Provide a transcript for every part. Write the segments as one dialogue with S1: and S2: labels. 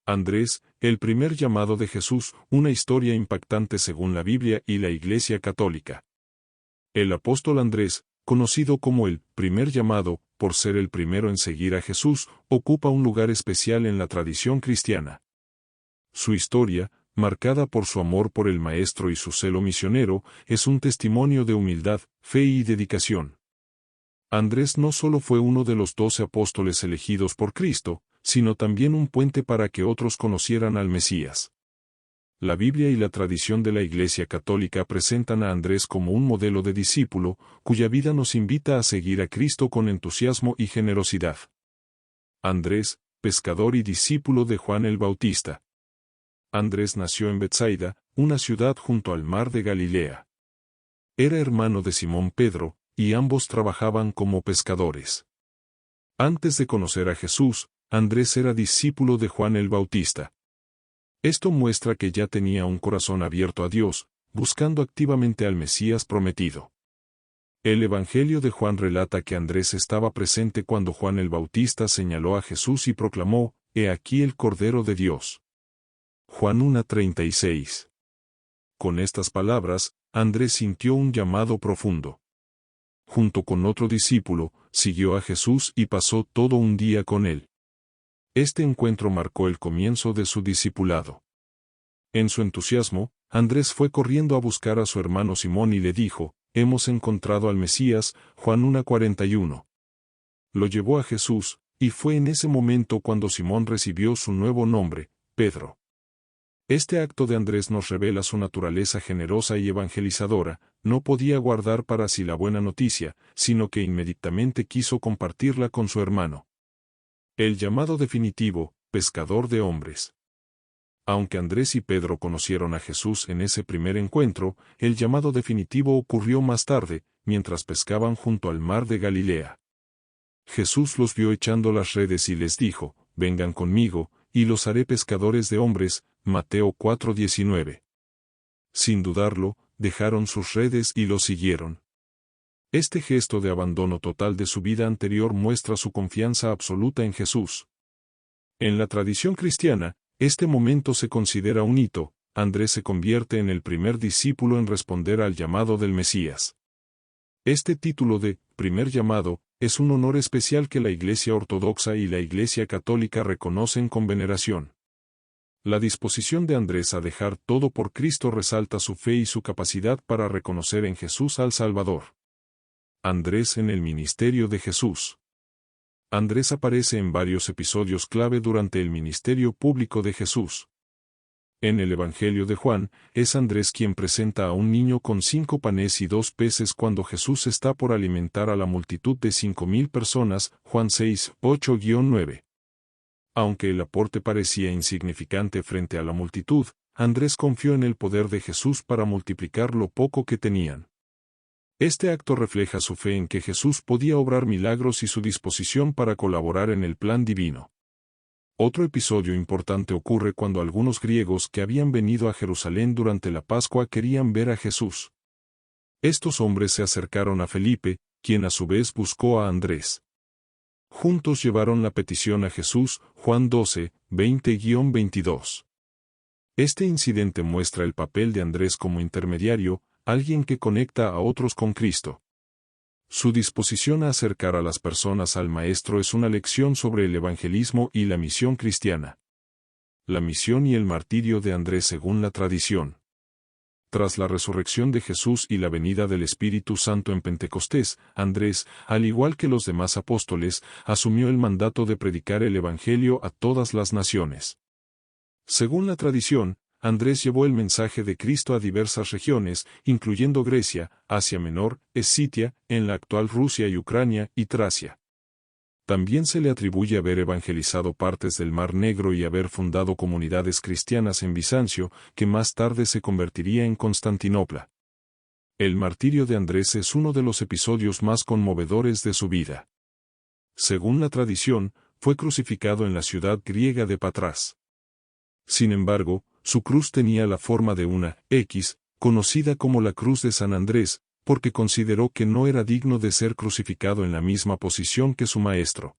S1: Andrés, el primer llamado de Jesús, una historia impactante según la Biblia y la Iglesia Católica. El apóstol Andrés, conocido como el primer llamado, por ser el primero en seguir a Jesús, ocupa un lugar especial en la tradición cristiana. Su historia, marcada por su amor por el Maestro y su celo misionero, es un testimonio de humildad, fe y dedicación. Andrés no solo fue uno de los 12 apóstoles elegidos por Cristo, sino también un puente para que otros conocieran al Mesías. La Biblia y la tradición de la Iglesia Católica presentan a Andrés como un modelo de discípulo, cuya vida nos invita a seguir a Cristo con entusiasmo y generosidad. Andrés, pescador y discípulo de Juan el Bautista. Andrés nació en Betsaida, una ciudad junto al mar de Galilea. Era hermano de Simón Pedro, y ambos trabajaban como pescadores. Antes de conocer a Jesús, Andrés era discípulo de Juan el Bautista. Esto muestra que ya tenía un corazón abierto a Dios, buscando activamente al Mesías prometido. El Evangelio de Juan relata que Andrés estaba presente cuando Juan el Bautista señaló a Jesús y proclamó: «He aquí el Cordero de Dios». Juan 1:36. Con estas palabras, Andrés sintió un llamado profundo. Junto con otro discípulo, siguió a Jesús y pasó todo un día con él. Este encuentro marcó el comienzo de su discipulado. En su entusiasmo, Andrés fue corriendo a buscar a su hermano Simón y le dijo: «Hemos encontrado al Mesías». Juan 1:41. Lo llevó a Jesús, y fue en ese momento cuando Simón recibió su nuevo nombre, Pedro. Este acto de Andrés nos revela su naturaleza generosa y evangelizadora. No podía guardar para sí la buena noticia, sino que inmediatamente quiso compartirla con su hermano. El llamado definitivo, pescador de hombres. Aunque Andrés y Pedro conocieron a Jesús en ese primer encuentro, el llamado definitivo ocurrió más tarde, mientras pescaban junto al mar de Galilea. Jesús los vio echando las redes y les dijo: «Vengan conmigo, y los haré pescadores de hombres». Mateo 4:19. Sin dudarlo, dejaron sus redes y lo siguieron. Este gesto de abandono total de su vida anterior muestra su confianza absoluta en Jesús. En la tradición cristiana, este momento se considera un hito. Andrés se convierte en el primer discípulo en responder al llamado del Mesías. Este título de primer llamado es un honor especial que la Iglesia Ortodoxa y la Iglesia Católica reconocen con veneración. La disposición de Andrés a dejar todo por Cristo resalta su fe y su capacidad para reconocer en Jesús al Salvador. Andrés en el ministerio de Jesús. Andrés aparece en varios episodios clave durante el ministerio público de Jesús. En el Evangelio de Juan, es Andrés quien presenta a un niño con 5 panes y 2 peces cuando Jesús está por alimentar a la multitud de 5,000 personas, Juan 6:8-9. Aunque el aporte parecía insignificante frente a la multitud, Andrés confió en el poder de Jesús para multiplicar lo poco que tenían. Este acto refleja su fe en que Jesús podía obrar milagros y su disposición para colaborar en el plan divino. Otro episodio importante ocurre cuando algunos griegos que habían venido a Jerusalén durante la Pascua querían ver a Jesús. Estos hombres se acercaron a Felipe, quien a su vez buscó a Andrés. Juntos llevaron la petición a Jesús, Juan 12:20-22. Este incidente muestra el papel de Andrés como intermediario, alguien que conecta a otros con Cristo. Su disposición a acercar a las personas al Maestro es una lección sobre el evangelismo y la misión cristiana. La misión y el martirio de Andrés según la tradición. Tras la resurrección de Jesús y la venida del Espíritu Santo en Pentecostés, Andrés, al igual que los demás apóstoles, asumió el mandato de predicar el Evangelio a todas las naciones. Según la tradición, Andrés llevó el mensaje de Cristo a diversas regiones, incluyendo Grecia, Asia Menor, Escitia, en la actual Rusia y Ucrania, y Tracia. También se le atribuye haber evangelizado partes del Mar Negro y haber fundado comunidades cristianas en Bizancio, que más tarde se convertiría en Constantinopla. El martirio de Andrés es uno de los episodios más conmovedores de su vida. Según la tradición, fue crucificado en la ciudad griega de Patras. Sin embargo, su cruz tenía la forma de una X, conocida como la Cruz de San Andrés, porque consideró que no era digno de ser crucificado en la misma posición que su maestro.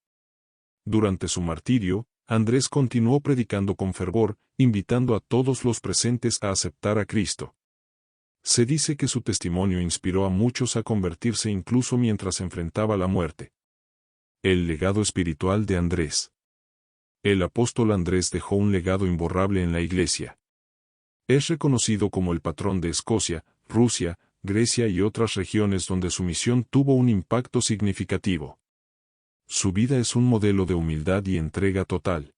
S1: Durante su martirio, Andrés continuó predicando con fervor, invitando a todos los presentes a aceptar a Cristo. Se dice que su testimonio inspiró a muchos a convertirse incluso mientras enfrentaba la muerte. El legado espiritual de Andrés. El apóstol Andrés dejó un legado imborrable en la Iglesia. Es reconocido como el patrón de Escocia, Rusia, Grecia y otras regiones donde su misión tuvo un impacto significativo. Su vida es un modelo de humildad y entrega total.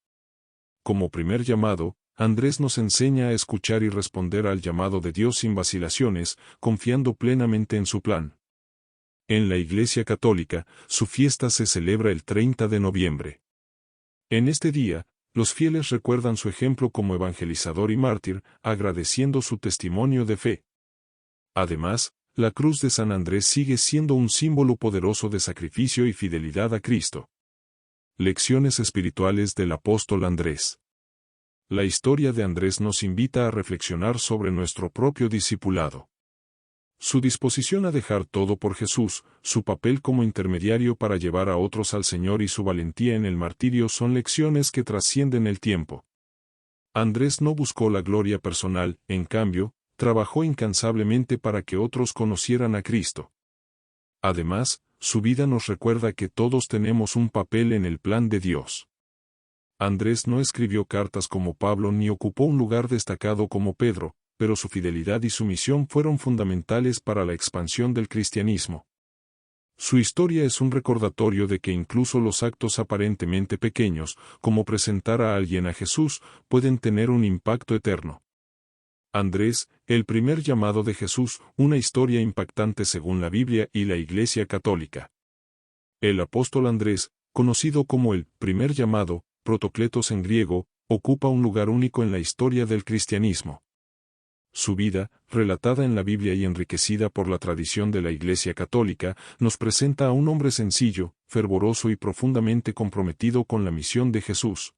S1: Como primer llamado, Andrés nos enseña a escuchar y responder al llamado de Dios sin vacilaciones, confiando plenamente en su plan. En la Iglesia Católica, su fiesta se celebra el 30 de noviembre. En este día, los fieles recuerdan su ejemplo como evangelizador y mártir, agradeciendo su testimonio de fe. Además, la cruz de San Andrés sigue siendo un símbolo poderoso de sacrificio y fidelidad a Cristo. Lecciones espirituales del apóstol Andrés. La historia de Andrés nos invita a reflexionar sobre nuestro propio discipulado. Su disposición a dejar todo por Jesús, su papel como intermediario para llevar a otros al Señor y su valentía en el martirio son lecciones que trascienden el tiempo. Andrés no buscó la gloria personal, en cambio, trabajó incansablemente para que otros conocieran a Cristo. Además, su vida nos recuerda que todos tenemos un papel en el plan de Dios. Andrés no escribió cartas como Pablo ni ocupó un lugar destacado como Pedro, pero su fidelidad y su misión fueron fundamentales para la expansión del cristianismo. Su historia es un recordatorio de que incluso los actos aparentemente pequeños, como presentar a alguien a Jesús, pueden tener un impacto eterno. Andrés, el primer llamado de Jesús, una historia impactante según la Biblia y la Iglesia Católica. El apóstol Andrés, conocido como el primer llamado, protokletos en griego, ocupa un lugar único en la historia del cristianismo. Su vida, relatada en la Biblia y enriquecida por la tradición de la Iglesia Católica, nos presenta a un hombre sencillo, fervoroso y profundamente comprometido con la misión de Jesús.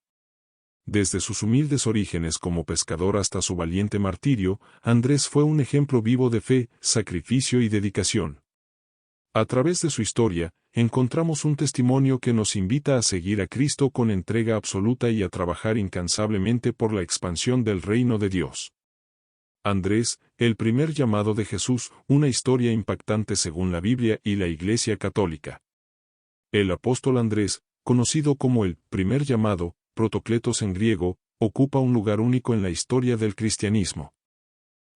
S1: Desde sus humildes orígenes como pescador hasta su valiente martirio, Andrés fue un ejemplo vivo de fe, sacrificio y dedicación. A través de su historia, encontramos un testimonio que nos invita a seguir a Cristo con entrega absoluta y a trabajar incansablemente por la expansión del reino de Dios. Andrés, el primer llamado de Jesús, una historia impactante según la Biblia y la Iglesia Católica. El apóstol Andrés, conocido como el primer llamado, protokletos en griego, ocupa un lugar único en la historia del cristianismo.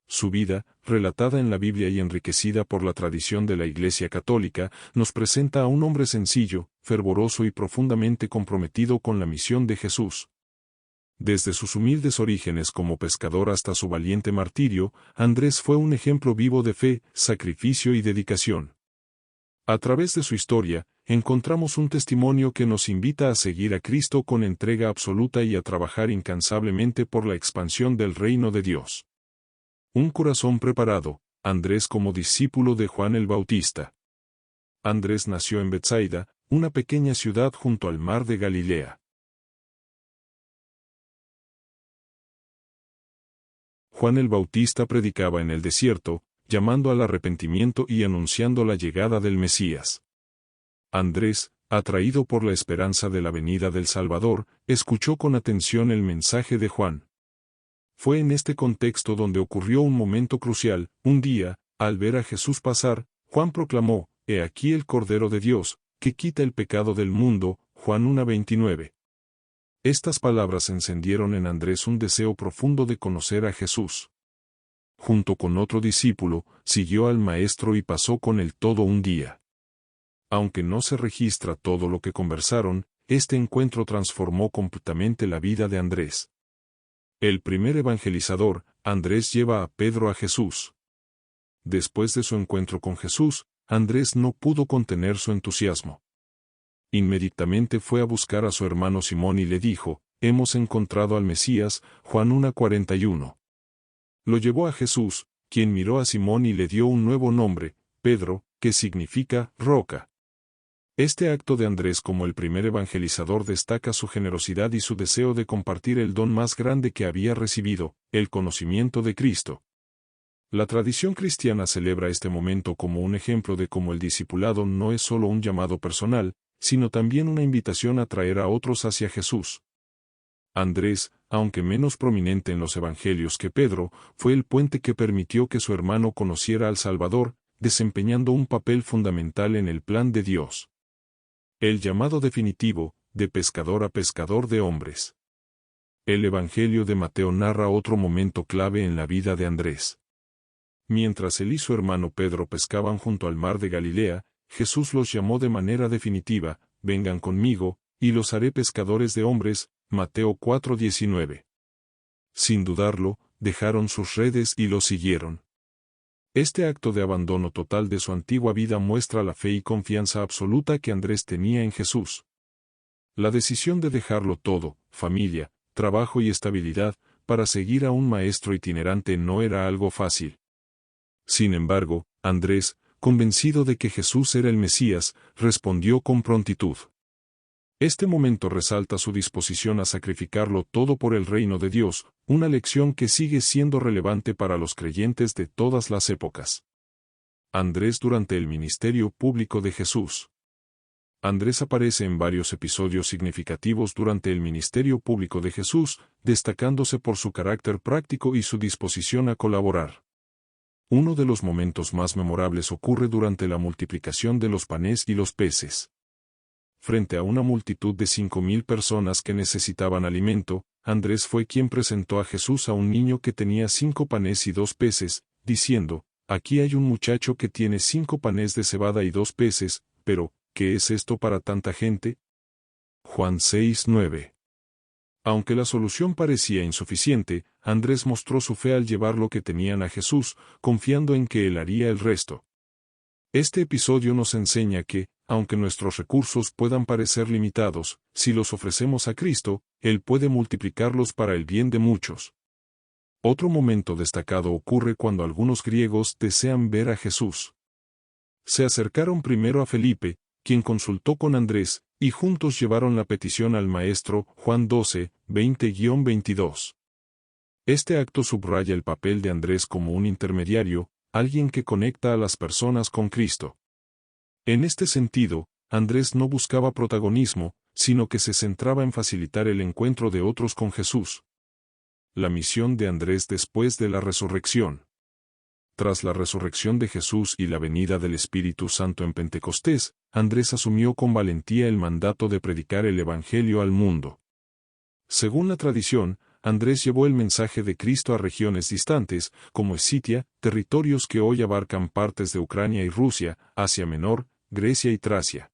S1: Su vida, relatada en la Biblia y enriquecida por la tradición de la Iglesia Católica, nos presenta a un hombre sencillo, fervoroso y profundamente comprometido con la misión de Jesús. Desde sus humildes orígenes como pescador hasta su valiente martirio, Andrés fue un ejemplo vivo de fe, sacrificio y dedicación. A través de su historia, encontramos un testimonio que nos invita a seguir a Cristo con entrega absoluta y a trabajar incansablemente por la expansión del reino de Dios. Un corazón preparado, Andrés como discípulo de Juan el Bautista. Andrés nació en Betsaida, una pequeña ciudad junto al mar de Galilea. Juan el Bautista predicaba en el desierto, llamando al arrepentimiento y anunciando la llegada del Mesías. Andrés, atraído por la esperanza de la venida del Salvador, escuchó con atención el mensaje de Juan. Fue en este contexto donde ocurrió un momento crucial. Un día, al ver a Jesús pasar, Juan proclamó: «He aquí el Cordero de Dios, que quita el pecado del mundo», Juan 1:29. Estas palabras encendieron en Andrés un deseo profundo de conocer a Jesús. Junto con otro discípulo, siguió al Maestro y pasó con él todo un día. Aunque no se registra todo lo que conversaron, este encuentro transformó completamente la vida de Andrés. El primer evangelizador, Andrés lleva a Pedro a Jesús. Después de su encuentro con Jesús, Andrés no pudo contener su entusiasmo. Inmediatamente fue a buscar a su hermano Simón y le dijo: «Hemos encontrado al Mesías», Juan 1:41. Lo llevó a Jesús, quien miró a Simón y le dio un nuevo nombre, Pedro, que significa roca. Este acto de Andrés como el primer evangelizador destaca su generosidad y su deseo de compartir el don más grande que había recibido, el conocimiento de Cristo. La tradición cristiana celebra este momento como un ejemplo de cómo el discipulado no es solo un llamado personal, sino también una invitación a traer a otros hacia Jesús. Andrés, aunque menos prominente en los evangelios que Pedro, fue el puente que permitió que su hermano conociera al Salvador, desempeñando un papel fundamental en el plan de Dios. El llamado definitivo, de pescador a pescador de hombres. El Evangelio de Mateo narra otro momento clave en la vida de Andrés. Mientras él y su hermano Pedro pescaban junto al mar de Galilea, Jesús los llamó de manera definitiva: vengan conmigo, y los haré pescadores de hombres. Mateo 4:19. Sin dudarlo, dejaron sus redes y lo siguieron. Este acto de abandono total de su antigua vida muestra la fe y confianza absoluta que Andrés tenía en Jesús. La decisión de dejarlo todo, familia, trabajo y estabilidad, para seguir a un maestro itinerante no era algo fácil. Sin embargo, Andrés, convencido de que Jesús era el Mesías, respondió con prontitud. Este momento resalta su disposición a sacrificarlo todo por el reino de Dios, una lección que sigue siendo relevante para los creyentes de todas las épocas. Andrés durante el ministerio público de Jesús. Andrés aparece en varios episodios significativos durante el ministerio público de Jesús, destacándose por su carácter práctico y su disposición a colaborar. Uno de los momentos más memorables ocurre durante la multiplicación de los panes y los peces. Frente a una multitud de 5,000 personas que necesitaban alimento, Andrés fue quien presentó a Jesús a un niño que tenía 5 panes y 2 peces, diciendo: aquí hay un muchacho que tiene 5 panes de cebada y 2 peces, pero, ¿qué es esto para tanta gente? Juan 6:9. Aunque la solución parecía insuficiente, Andrés mostró su fe al llevar lo que tenían a Jesús, confiando en que él haría el resto. Este episodio nos enseña que, aunque nuestros recursos puedan parecer limitados, si los ofrecemos a Cristo, Él puede multiplicarlos para el bien de muchos. Otro momento destacado ocurre cuando algunos griegos desean ver a Jesús. Se acercaron primero a Felipe, quien consultó con Andrés, y juntos llevaron la petición al Maestro. Juan 12:20-22. Este acto subraya el papel de Andrés como un intermediario, alguien que conecta a las personas con Cristo. En este sentido, Andrés no buscaba protagonismo, sino que se centraba en facilitar el encuentro de otros con Jesús. La misión de Andrés después de la resurrección. Tras la resurrección de Jesús y la venida del Espíritu Santo en Pentecostés, Andrés asumió con valentía el mandato de predicar el Evangelio al mundo. Según la tradición, Andrés llevó el mensaje de Cristo a regiones distantes, como Escitia, territorios que hoy abarcan partes de Ucrania y Rusia, Asia Menor, Grecia y Tracia.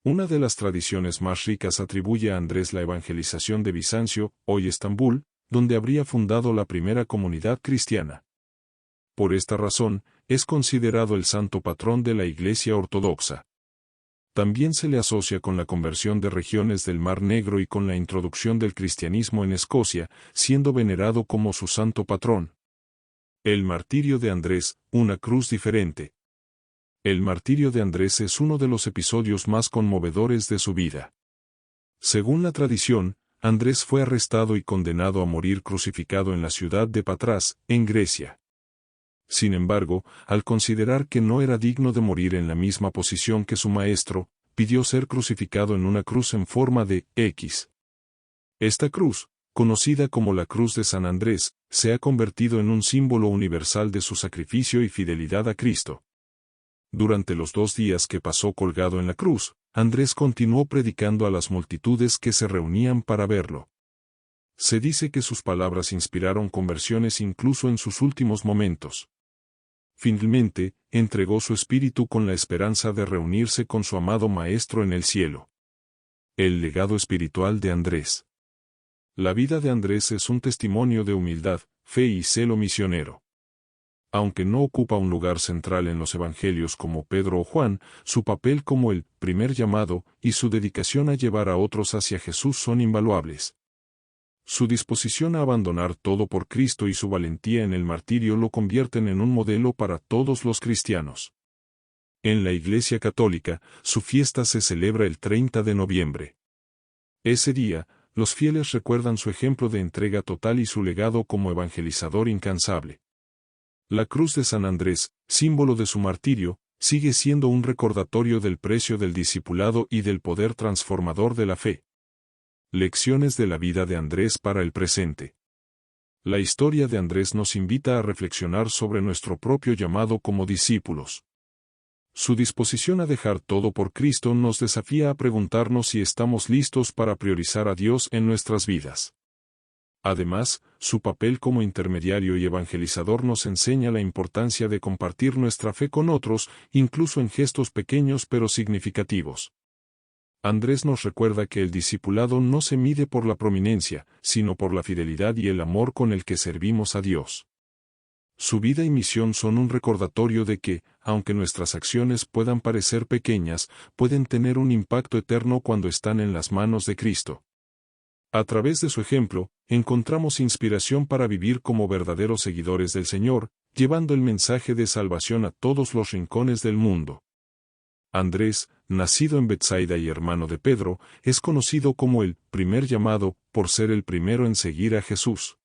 S1: Una de las tradiciones más ricas atribuye a Andrés la evangelización de Bizancio, hoy Estambul, donde habría fundado la primera comunidad cristiana. Por esta razón, es considerado el santo patrón de la Iglesia Ortodoxa. También se le asocia con la conversión de regiones del Mar Negro y con la introducción del cristianismo en Escocia, siendo venerado como su santo patrón. El martirio de Andrés, una cruz diferente. El martirio de Andrés es uno de los episodios más conmovedores de su vida. Según la tradición, Andrés fue arrestado y condenado a morir crucificado en la ciudad de Patras, en Grecia. Sin embargo, al considerar que no era digno de morir en la misma posición que su maestro, pidió ser crucificado en una cruz en forma de X. Esta cruz, conocida como la Cruz de San Andrés, se ha convertido en un símbolo universal de su sacrificio y fidelidad a Cristo. Durante los 2 días que pasó colgado en la cruz, Andrés continuó predicando a las multitudes que se reunían para verlo. Se dice que sus palabras inspiraron conversiones incluso en sus últimos momentos. Finalmente, entregó su espíritu con la esperanza de reunirse con su amado Maestro en el cielo. El legado espiritual de Andrés. La vida de Andrés es un testimonio de humildad, fe y celo misionero. Aunque no ocupa un lugar central en los evangelios como Pedro o Juan, su papel como el primer llamado y su dedicación a llevar a otros hacia Jesús son invaluables. Su disposición a abandonar todo por Cristo y su valentía en el martirio lo convierten en un modelo para todos los cristianos. En la Iglesia Católica, su fiesta se celebra el 30 de noviembre. Ese día, los fieles recuerdan su ejemplo de entrega total y su legado como evangelizador incansable. La cruz de San Andrés, símbolo de su martirio, sigue siendo un recordatorio del precio del discipulado y del poder transformador de la fe. Lecciones de la vida de Andrés para el presente. La historia de Andrés nos invita a reflexionar sobre nuestro propio llamado como discípulos. Su disposición a dejar todo por Cristo nos desafía a preguntarnos si estamos listos para priorizar a Dios en nuestras vidas. Además, su papel como intermediario y evangelizador nos enseña la importancia de compartir nuestra fe con otros, incluso en gestos pequeños pero significativos. Andrés nos recuerda que el discipulado no se mide por la prominencia, sino por la fidelidad y el amor con el que servimos a Dios. Su vida y misión son un recordatorio de que, aunque nuestras acciones puedan parecer pequeñas, pueden tener un impacto eterno cuando están en las manos de Cristo. A través de su ejemplo, encontramos inspiración para vivir como verdaderos seguidores del Señor, llevando el mensaje de salvación a todos los rincones del mundo. Andrés, nacido en Betsaida y hermano de Pedro, es conocido como el primer llamado, por ser el primero en seguir a Jesús.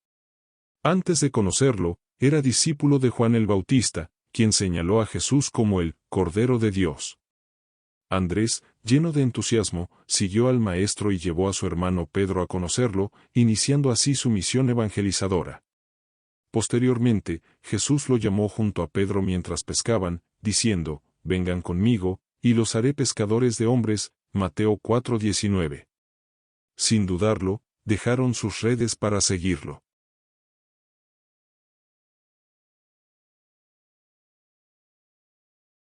S1: Antes de conocerlo, era discípulo de Juan el Bautista, quien señaló a Jesús como el Cordero de Dios. Andrés, lleno de entusiasmo, siguió al Maestro y llevó a su hermano Pedro a conocerlo, iniciando así su misión evangelizadora. Posteriormente, Jesús lo llamó junto a Pedro mientras pescaban, diciendo, «Vengan conmigo, y los haré pescadores de hombres», Mateo 4:19. Sin dudarlo, dejaron sus redes para seguirlo.